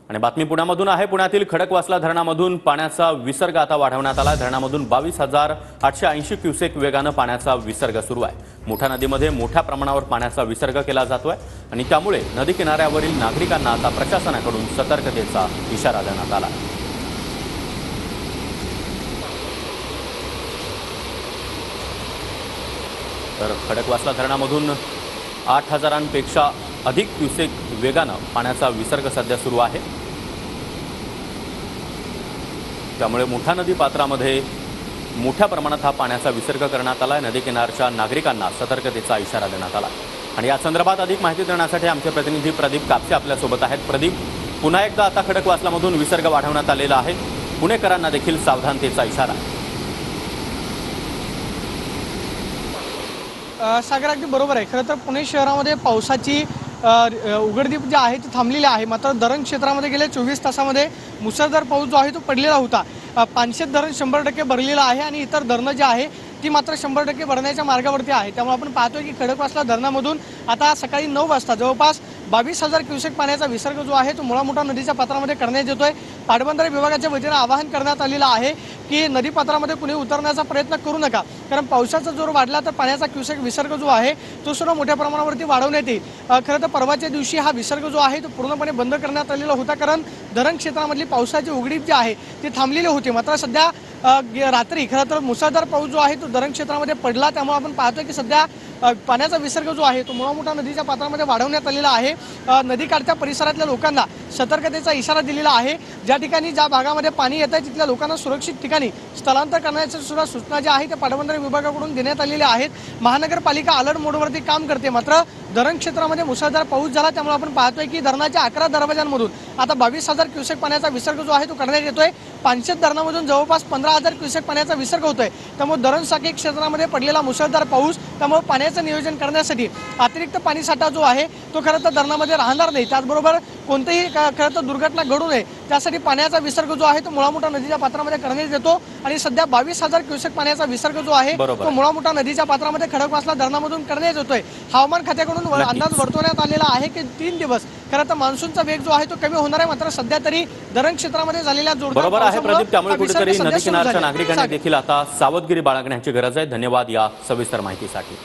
आणि बातमी पुण्यामधून आहे। पुण्यातील खडकवासला धरणामधून पाण्याचा विसर्ग आता वाढवण्यात आला। धरणामधून 22,880 क्युसेक वेगाने पाण्याचा विसर्ग सुरू आहे। मुठा नदीमध्ये मोठ्या प्रमाणावर पाण्याचा विसर्ग केला जातोय आणि त्यामुळे नदी किनाऱ्यावरील नागरिकांना आता प्रशासनाकडून सतर्कतेचा इशारा देण्यात आला। तर खडकवासला धरणामधून 8,000पेक्षा अधिक क्युसेक वेगाने पाण्याचा विसर्ग सध्या सुरू आहे। त्यामुळे मुठा नदी पात्रामध्ये मोठ्या प्रमाणात हा पाण्याचा विसर्ग करण्यात आला। नदी किनारच्या नागरिकांना सतर्कतेचा इशारा देण्यात आला आणि या संदर्भात अधिक माहिती देण्यासाठी आमचे प्रतिनिधी प्रदीप कापसे आपल्या सोबत आहेत। प्रदीप, पुन्हा एकदा आता खडकवासलामधून विसर्ग वाढवण्यात आलेला आहे। पुणेकरांना देखील सावधानतेचा इशारा। सागर अगदी बरोबर आहे। खरं तर पुणे शहरामध्ये पावसाची उघडदीप जी आहे ती थांबलेली आहे। मात्र धरण क्षेत्रामध्ये गेल्या 24 तासामध्ये मुसळधार पाऊस जो आहे तो पडलेला होता। पानशेत धरण 100% भरलेलं आहे आणि इतर धरणं जी आहे ती मात्र 100% भरण्याच्या मार्गावरती आहे। त्यामुळे आपण पाहतोय की खडकवासला धरणामधून आता सकाळी 9 वाजता जवळपास 22,000 क्युसेक पाण्याचा विसर्ग जो आहे तो मुळा-मुठा नदीच्या पात्रामध्ये करण्यात येतोय। पाटबंधारे विभागाच्या वतीने आवाहन करण्यात आलेलं आहे की नदी पात्रामध्ये कुणी उतरण्याचा प्रयत्न करू नका, कारण पावसाचा जोर वाढला तर पाण्याचा क्युसेक विसर्ग जो आहे तो सुद्धा मोठ्या प्रमाणावरती वाढवण्यात येईल। खरं तर परवाच्या दिवशी हा विसर्ग जो आहे तो पूर्णपणे बंद करण्यात आलेला होता, कारण धरण क्षेत्रामधली पावसाची उघडीप जी आहे ती थांबलेली होती। मात्र सध्या रात्री खरं तर मुसळधार पाऊस जो आहे तो धरण क्षेत्रामध्ये पडला। त्यामुळे आपण पाहतोय की सध्या पाण्याचा विसर्ग जो आहे तो मुळा-मुठा नदीच्या पात्रामध्ये वाढवण्यात आलेला आहे। नदीकाठच्या परिसरातल्या लोकांना सतर्कतेचा इशारा दिलेला आहे। ज्या ठिकाणी ज्या भागामध्ये पाणी येत आहे तिथल्या लोकांना सुरक्षित ठिकाणी स्थलांतर करण्याच्या सुद्धा सूचना ज्या आहेत त्या पाटबंधारे विभागाकडून देण्यात आलेल्या आहेत। महानगरपालिका अलर्ट मोडवरती काम करते। मात्र धरण क्षेत्रामध्ये मुसळधार पाऊस झाला त्यामुळे आपण पाहतोय की धरणाच्या 11 दरवाजांमधून आता 22,000 क्युसेक पाण्याचा विसर्ग जो आहे तो करण्यात येतोय। पानशेत धरणामधून जवळपास 15,000 क्युसेक पाण्याचा विसर्ग होतोय। त्यामुळे धरण साखळी क्षेत्रामध्ये पडलेला मुसळधार पाऊस, त्यामुळे पाण्याचं नियोजन करण्यासाठी अतिरिक्त पाणीसाठा जो आहे तो खरं तर धरणामध्ये राहणार नाही। त्याचबरोबर कोणतेही खरं तर दुर्घटना घडू नये त्यासाठी पाण्याचा विसर्ग जो आहे तो मुळा-मुठा नदीच्या पात्रामध्ये करण्यात येतो आणि सध्या 22,000 क्युसेक पाण्याचा विसर्ग जो आहे तो मुळा-मुठा नदीच्या पात्रामध्ये खडकवासला धरणामधून करण्यात येतोय। हवामान खात्याकडून अंदाज वर्तवण्यात आलेला आहे की 3 दिवस खरं तर मान्सूनचा वेग जो आहे तो कमी होणार आहे। मात्र सध्या तरी धरण क्षेत्रामध्ये झालेल्या जोरदार पावसामुळे त्यामुळे कुठेतरी नदी किनारच्या नागरिकांनी देखील आता सावधगिरी बाळगण्याची गरज आहे। धन्यवाद या सविस्तर माहितीसाठी।